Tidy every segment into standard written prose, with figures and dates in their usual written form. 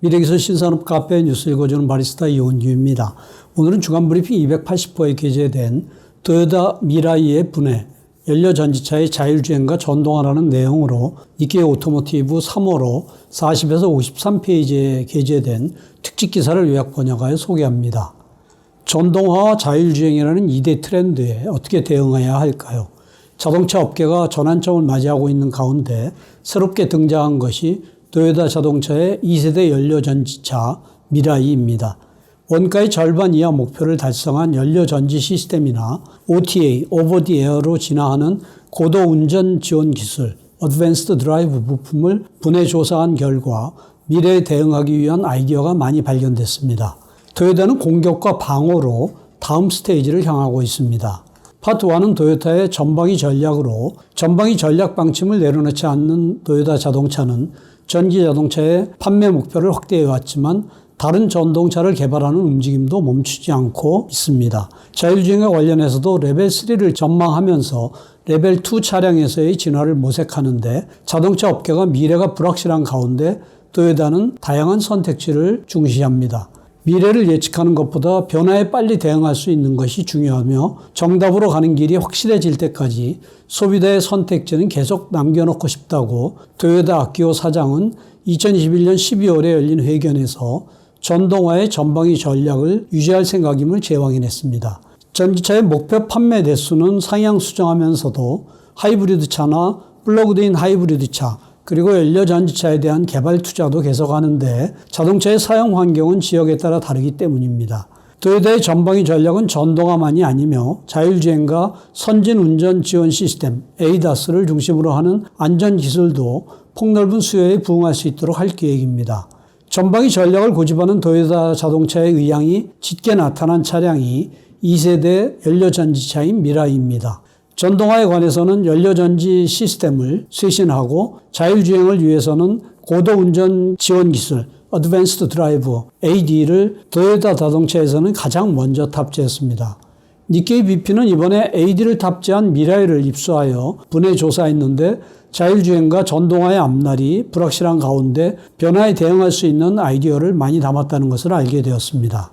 미래기술 신산업 카페 뉴스 읽어주는 바리스타 이원규입니다. 오늘은 주간 브리핑 280호에 게재된 토요타 미라이의 분해, 연료전지차의 자율주행과 전동화라는 내용으로 니케이 오토모티브 3호로 40에서 53페이지에 게재된 특집기사를 요약 번역하여 소개합니다. 전동화와 자율주행이라는 2대 트렌드에 어떻게 대응해야 할까요? 자동차 업계가 전환점을 맞이하고 있는 가운데 새롭게 등장한 것이 토요타 자동차의 2세대 연료전지차 미라이입니다. 원가의 절반 이하 목표를 달성한 연료전지 시스템이나 OTA, 오버 디 에어로 진화하는 고도 운전 지원 기술, 어드밴스드 드라이브 부품을 분해 조사한 결과 미래에 대응하기 위한 아이디어가 많이 발견됐습니다. 토요타는 공격과 방어로 다음 스테이지를 향하고 있습니다. 파트 1은 토요타의 전방위 전략으로 전방위 전략 방침을 내려놓지 않는 토요타 자동차는 전기 자동차의 판매 목표를 확대해 왔지만 다른 전동차를 개발하는 움직임도 멈추지 않고 있습니다. 자율주행과 관련해서도 레벨 3를 전망하면서 레벨 2 차량에서의 진화를 모색하는데 자동차 업계가 미래가 불확실한 가운데 토요타는 다양한 선택지를 중시합니다. 미래를 예측하는 것보다 변화에 빨리 대응할 수 있는 것이 중요하며 정답으로 가는 길이 확실해질 때까지 소비자의 선택지는 계속 남겨놓고 싶다고 토요타 아키오 사장은 2021년 12월에 열린 회견에서 전동화의 전방위 전략을 유지할 생각임을 재확인했습니다. 전기차의 목표 판매 대수는 상향 수정하면서도 하이브리드 차나 플러그드인 하이브리드 차, 그리고 연료전지차에 대한 개발 투자도 계속하는데 자동차의 사용 환경은 지역에 따라 다르기 때문입니다. 토요타의 전방위 전략은 전동화만이 아니며 자율주행과 선진 운전 지원 시스템 ADAS를 중심으로 하는 안전기술도 폭넓은 수요에 부응할 수 있도록 할 계획입니다. 전방위 전략을 고집하는 토요타 자동차의 의향이 짙게 나타난 차량이 2세대 연료전지차인 미라이입니다. 전동화에 관해서는 연료전지 시스템을 쇄신하고 자율주행을 위해서는 고도운전 지원 기술 어드밴스드 드라이브 AD를 토요타 자동차에서는 가장 먼저 탑재했습니다. 니케이 BP는 이번에 AD를 탑재한 미라이를 입수하여 분해 조사했는데 자율주행과 전동화의 앞날이 불확실한 가운데 변화에 대응할 수 있는 아이디어를 많이 담았다는 것을 알게 되었습니다.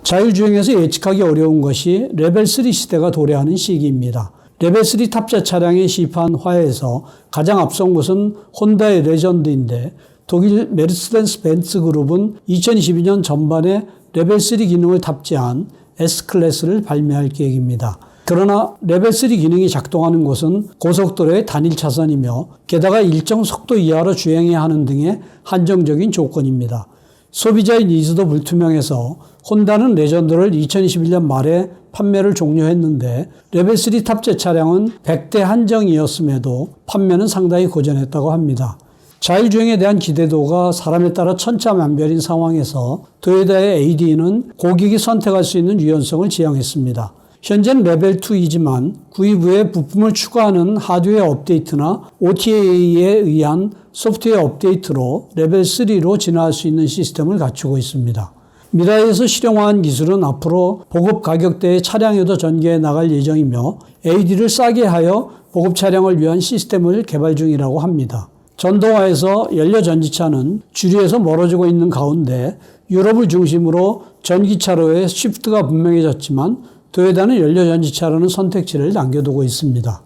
자율주행에서 예측하기 어려운 것이 레벨 3 시대가 도래하는 시기입니다. 레벨 3 탑재 차량의 시판화에서 가장 앞선 곳은 혼다의 레전드인데 독일 메르세데스 벤츠 그룹은 2022년 전반에 레벨 3 기능을 탑재한 S클래스를 발매할 계획입니다. 그러나 레벨 3 기능이 작동하는 곳은 고속도로의 단일 차선이며 게다가 일정 속도 이하로 주행해야 하는 등의 한정적인 조건입니다. 소비자의 니즈도 불투명해서 혼다는 레전드를 2021년 말에 판매를 종료했는데 레벨 3 탑재 차량은 100대 한정이었음에도 판매는 상당히 고전했다고 합니다. 자율주행에 대한 기대도가 사람에 따라 천차만별인 상황에서 토요타의 AD는 고객이 선택할 수 있는 유연성을 지향했습니다. 현재는 레벨 2이지만 구입 후에 부품을 추가하는 하드웨어 업데이트나 OTA에 의한 소프트웨어 업데이트로 레벨 3로 진화할 수 있는 시스템을 갖추고 있습니다. 미라이에서 실용화한 기술은 앞으로 보급 가격대의 차량에도 전개해 나갈 예정이며 AD를 싸게 하여 보급 차량을 위한 시스템을 개발 중이라고 합니다. 전동화에서 연료전지차는 주류에서 멀어지고 있는 가운데 유럽을 중심으로 전기차로의 시프트가 분명해졌지만 토요타는 연료전지차라는 선택지를 남겨두고 있습니다.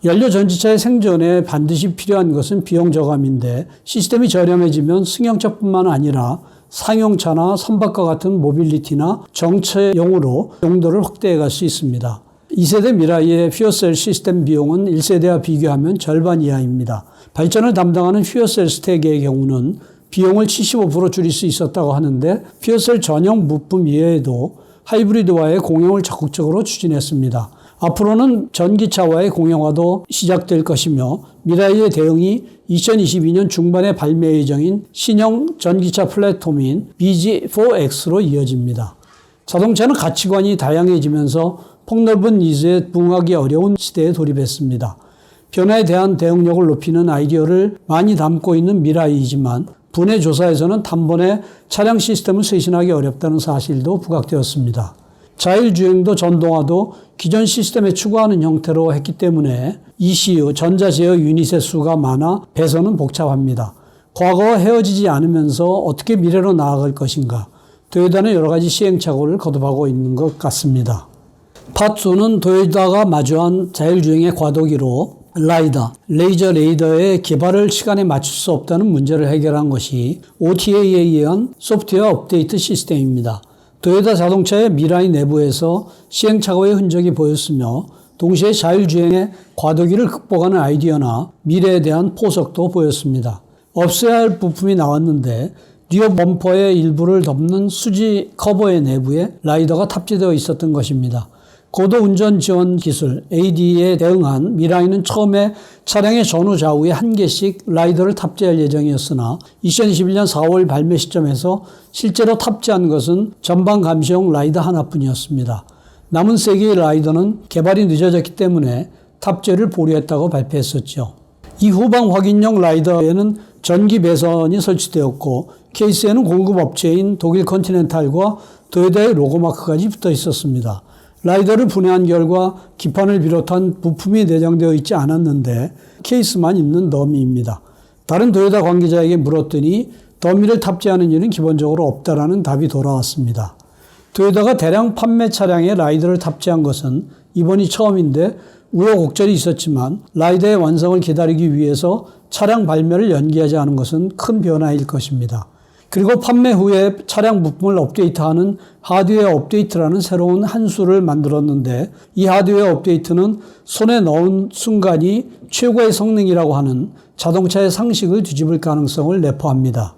연료전지차의 생존에 반드시 필요한 것은 비용 저감인데 시스템이 저렴해지면 승용차뿐만 아니라 상용차나 선박과 같은 모빌리티나 정체용으로 용도를 확대해 갈 수 있습니다. 2세대 미라이의 퓨어셀 시스템 비용은 1세대와 비교하면 절반 이하입니다. 발전을 담당하는 퓨어셀 스택의 경우는 비용을 75% 줄일 수 있었다고 하는데 퓨어셀 전용 부품 이외에도 하이브리드와의 공용을 적극적으로 추진했습니다. 앞으로는 전기차와의 공용화도 시작될 것이며 미라이의 대응이 2022년 중반에 발매 예정인 신형 전기차 플랫폼인 BG4X로 이어집니다. 자동차는 가치관이 다양해지면서 폭넓은 니즈에 부응하기 어려운 시대에 돌입했습니다. 변화에 대한 대응력을 높이는 아이디어를 많이 담고 있는 미라이이지만 분해 조사에서는 단번에 차량 시스템을 쇄신하기 어렵다는 사실도 부각되었습니다. 자율주행도 전동화도 기존 시스템에 추구하는 형태로 했기 때문에 ECU, 전자제어 유닛의 수가 많아 배선은 복잡합니다. 과거와 헤어지지 않으면서 어떻게 미래로 나아갈 것인가. 도요타는 여러 가지 시행착오를 거듭하고 있는 것 같습니다. 파트 2는 도요타가 마주한 자율주행의 과도기로 레이저 레이더의 개발을 시간에 맞출 수 없다는 문제를 해결한 것이 OTA에 의한 소프트웨어 업데이트 시스템입니다. 도요타 자동차의 미라이 내부에서 시행착오의 흔적이 보였으며 동시에 자율주행의 과도기를 극복하는 아이디어나 미래에 대한 포석도 보였습니다. 없애야 할 부품이 나왔는데 리어 범퍼의 일부를 덮는 수지 커버의 내부에 라이더가 탑재되어 있었던 것입니다. 고도 운전 지원 기술 AD에 대응한 미라이는 처음에 차량의 전후 좌우에 한 개씩 라이더를 탑재할 예정이었으나 2021년 4월 발매 시점에서 실제로 탑재한 것은 전방 감시용 라이더 하나뿐이었습니다. 남은 3개의 라이더는 개발이 늦어졌기 때문에 탑재를 보류했다고 발표했었죠. 이 후방 확인용 라이더에는 전기 배선이 설치되었고 케이스에는 공급 업체인 독일 컨티넨탈과 도요타의 로고마크까지 붙어 있었습니다. 라이더를 분해한 결과 기판을 비롯한 부품이 내장되어 있지 않았는데 케이스만 있는 더미입니다. 다른 도요타 관계자에게 물었더니 더미를 탑재하는 일은 기본적으로 없다라는 답이 돌아왔습니다. 도요타가 대량 판매 차량에 라이더를 탑재한 것은 이번이 처음인데 우여곡절이 있었지만 라이더의 완성을 기다리기 위해서 차량 발매를 연기하지 않은 것은 큰 변화일 것입니다. 그리고 판매 후에 차량 부품을 업데이트하는 하드웨어 업데이트라는 새로운 한 수를 만들었는데 이 하드웨어 업데이트는 손에 넣은 순간이 최고의 성능이라고 하는 자동차의 상식을 뒤집을 가능성을 내포합니다.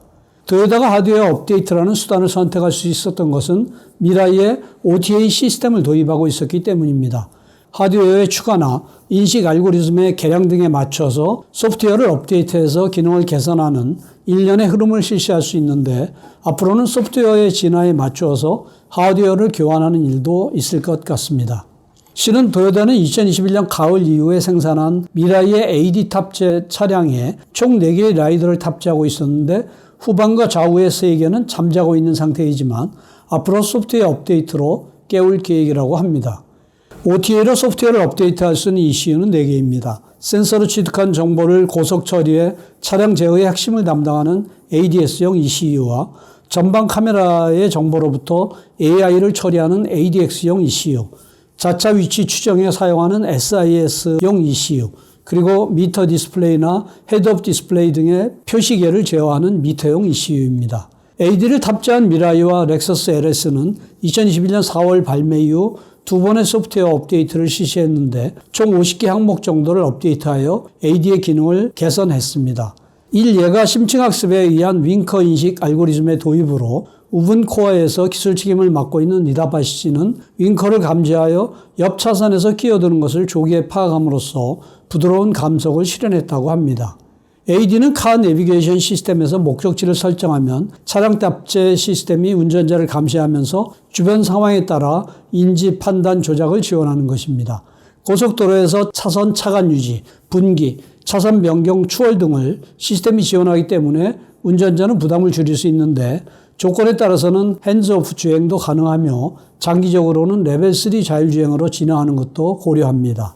도요타가 하드웨어 업데이트라는 수단을 선택할 수 있었던 것은 미라이에 OTA 시스템을 도입하고 있었기 때문입니다. 하드웨어의 추가나 인식 알고리즘의 개량 등에 맞춰서 소프트웨어를 업데이트해서 기능을 개선하는 일련의 흐름을 실시할 수 있는데 앞으로는 소프트웨어의 진화에 맞추어서 하드웨어를 교환하는 일도 있을 것 같습니다. 실은 도요타는 2021년 가을 이후에 생산한 미라이의 AD 탑재 차량에 총 4개의 라이더를 탑재하고 있었는데 후방과 좌우의 3개는 잠자고 있는 상태이지만 앞으로 소프트웨어 업데이트로 깨울 계획이라고 합니다. OTA로 소프트웨어를 업데이트할 수 있는 ECU는 4개입니다. 센서로 취득한 정보를 고속 처리해 차량 제어의 핵심을 담당하는 ADS용 ECU와 전방 카메라의 정보로부터 AI를 처리하는 ADX용 ECU, 자차 위치 추정에 사용하는 SIS용 ECU, 그리고 미터 디스플레이나 헤드업 디스플레이 등의 표시계를 제어하는 미터용 ECU입니다. AD를 탑재한 미라이와 렉서스 LS는 2021년 4월 발매 이후 2번의 소프트웨어 업데이트를 실시했는데 총 50개 항목 정도를 업데이트하여 AD의 기능을 개선했습니다. 1예가 심층학습에 의한 윙커 인식 알고리즘의 도입으로 우분 코어에서 기술 책임을 맡고 있는 니다바시는 윙커를 감지하여 옆 차선에서 끼어드는 것을 조기에 파악함으로써 부드러운 감속을 실현했다고 합니다. AD는 카 내비게이션 시스템에서 목적지를 설정하면 차량 탑재 시스템이 운전자를 감시하면서 주변 상황에 따라 인지 판단 조작을 지원하는 것입니다. 고속도로에서 차선 차간 유지, 분기, 차선 변경 추월 등을 시스템이 지원하기 때문에 운전자는 부담을 줄일 수 있는데 조건에 따라서는 핸즈오프 주행도 가능하며 장기적으로는 레벨 3 자율주행으로 진화하는 것도 고려합니다.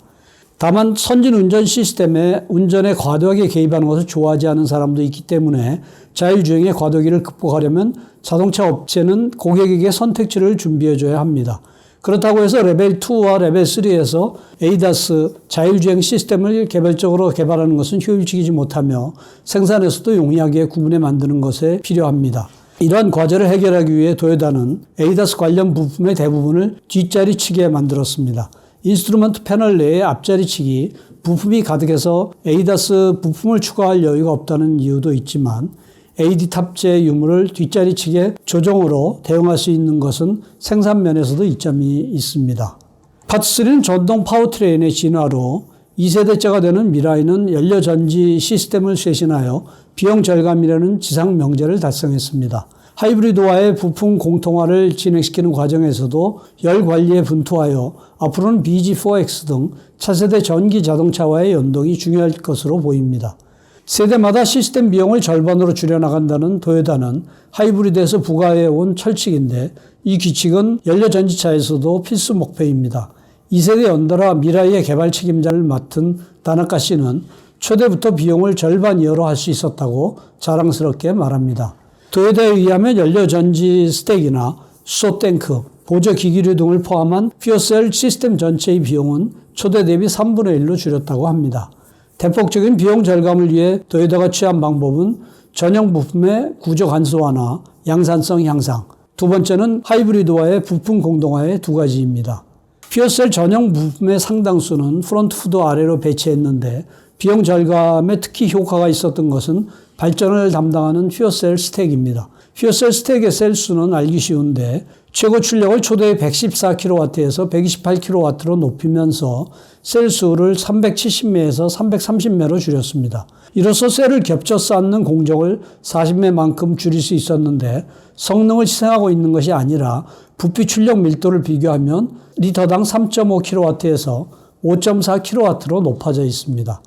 다만 선진 운전 시스템에 운전에 과도하게 개입하는 것을 좋아하지 않은 사람도 있기 때문에 자율주행의 과도기를 극복하려면 자동차 업체는 고객에게 선택지를 준비해줘야 합니다. 그렇다고 해서 레벨 2와 레벨 3에서 ADAS 자율주행 시스템을 개별적으로 개발하는 것은 효율적이지 못하며 생산에서도 용이하게 구분해 만드는 것에 필요합니다. 이러한 과제를 해결하기 위해 도요타는 ADAS 관련 부품의 대부분을 뒷자리치게 만들었습니다. 인스트루먼트 패널 내에 앞자리치기, 부품이 가득해서 ADAS 부품을 추가할 여유가 없다는 이유도 있지만 AD 탑재 유무를 뒷자리치게 조정으로 대응할 수 있는 것은 생산면에서도 이점이 있습니다. 파트 3는 전동 파워트레인의 진화로 2세대째가 되는 미라이는 연료전지 시스템을 쇄신하여 비용 절감이라는 지상 명제를 달성했습니다. 하이브리드와의 부품 공통화를 진행시키는 과정에서도 열 관리에 분투하여 앞으로는 BG4X 등 차세대 전기 자동차와의 연동이 중요할 것으로 보입니다. 세대마다 시스템 비용을 절반으로 줄여나간다는 도요타는 하이브리드에서 부과해온 철칙인데 이 규칙은 연료전지차에서도 필수 목표입니다. 2세대 연달아 미라이의 개발 책임자를 맡은 다나카 씨는 초대부터 비용을 절반 이하로 할 수 있었다고 자랑스럽게 말합니다. 도요타에 의하면 연료전지 스택이나 수소탱크, 보조기기류 등을 포함한 퓨어셀 시스템 전체의 비용은 초대 대비 3분의 1로 줄였다고 합니다. 대폭적인 비용 절감을 위해 도요타가 취한 방법은 전용 부품의 구조 간소화나 양산성 향상, 두 번째는 하이브리드와의 부품 공동화의 두 가지입니다. 퓨어셀 전용 부품의 상당수는 프론트 후드 아래로 배치했는데 비용 절감에 특히 효과가 있었던 것은 발전을 담당하는 퓨어셀 스택입니다. 퓨어셀 스택의 셀 수는 알기 쉬운데 최고 출력을 초대 114kW에서 128kW로 높이면서 셀 수를 370매에서 330매로 줄였습니다. 이로써 셀을 겹쳐 쌓는 공정을 40매만큼 줄일 수 있었는데 성능을 희생하고 있는 것이 아니라 부피 출력 밀도를 비교하면 리터당 3.5kW에서 5.4kW로 높아져 있습니다.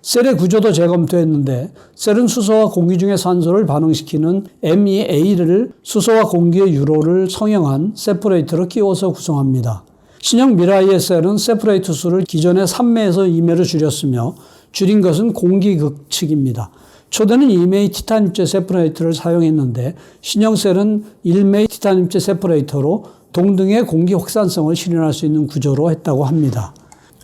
셀의 구조도 재검토했는데 셀은 수소와 공기 중의 산소를 반응시키는 MEA를 수소와 공기의 유로를 성형한 세퍼레이터로 끼워서 구성합니다. 신형 미라이의 셀은 세퍼레이터 수를 기존의 3매에서 2매로 줄였으며 줄인 것은 공기극 측입니다. 초대는 2매의 티타늄제 세퍼레이터를 사용했는데 신형 셀은 1매의 티타늄제 세퍼레이터로 동등의 공기 확산성을 실현할 수 있는 구조로 했다고 합니다.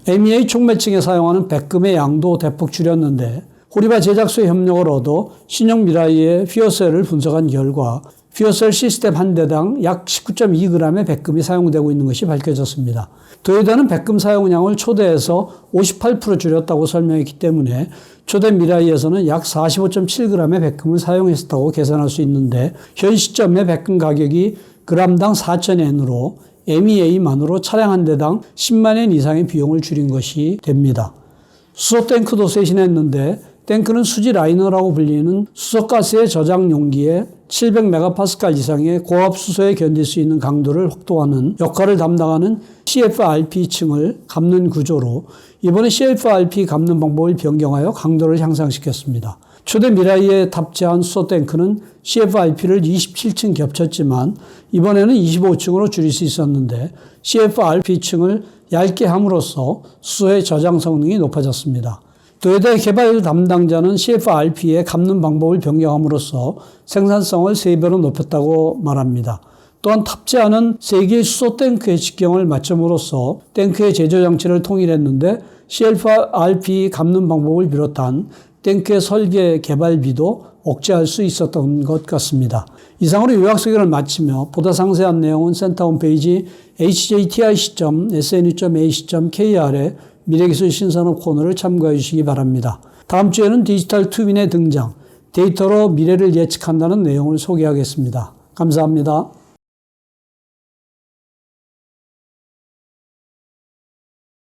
MEA 촉매층에 사용하는 백금의 양도 대폭 줄였는데 호리바 제작소의 협력을 얻어 신형 미라이의 퓨어셀을 분석한 결과 퓨어셀 시스템 한 대당 약 19.2g의 백금이 사용되고 있는 것이 밝혀졌습니다. 도요타는 백금 사용량을 초대에서 58% 줄였다고 설명했기 때문에 초대 미라이에서는 약 45.7g의 백금을 사용했다고 계산할 수 있는데 현 시점의 백금 가격이 g당 4,000엔으로 MEA만으로 차량 한 대당 10만엔 이상의 비용을 줄인 것이 됩니다. 수소 탱크도 쇄신했는데 탱크는 수지 라이너라고 불리는 수소가스의 저장 용기에 700메가파스칼 이상의 고압 수소에 견딜 수 있는 강도를 확보하는 역할을 담당하는 CFRP층을 감는 구조로 이번에 CFRP 감는 방법을 변경하여 강도를 향상시켰습니다. 초대 미라이에 탑재한 수소 탱크는 CFRP를 27층 겹쳤지만 이번에는 25층으로 줄일 수 있었는데 CFRP층을 얇게 함으로써 수소의 저장 성능이 높아졌습니다. 도요타의 개발 담당자는 CFRP의 감는 방법을 변경함으로써 생산성을 3배로 높였다고 말합니다. 또한 탑재하는 3개의 수소 탱크의 직경을 맞춤으로써 탱크의 제조 장치를 통일했는데 CFRP 감는 방법을 비롯한 탱크의 설계 개발비도 억제할 수 있었던 것 같습니다. 이상으로 요약 소개를 마치며 보다 상세한 내용은 센터 홈페이지 hjtic.sne.ac.kr에 미래기술 신산업 코너를 참고해 주시기 바랍니다. 다음 주에는 디지털 트윈의 등장, 데이터로 미래를 예측한다는 내용을 소개하겠습니다. 감사합니다.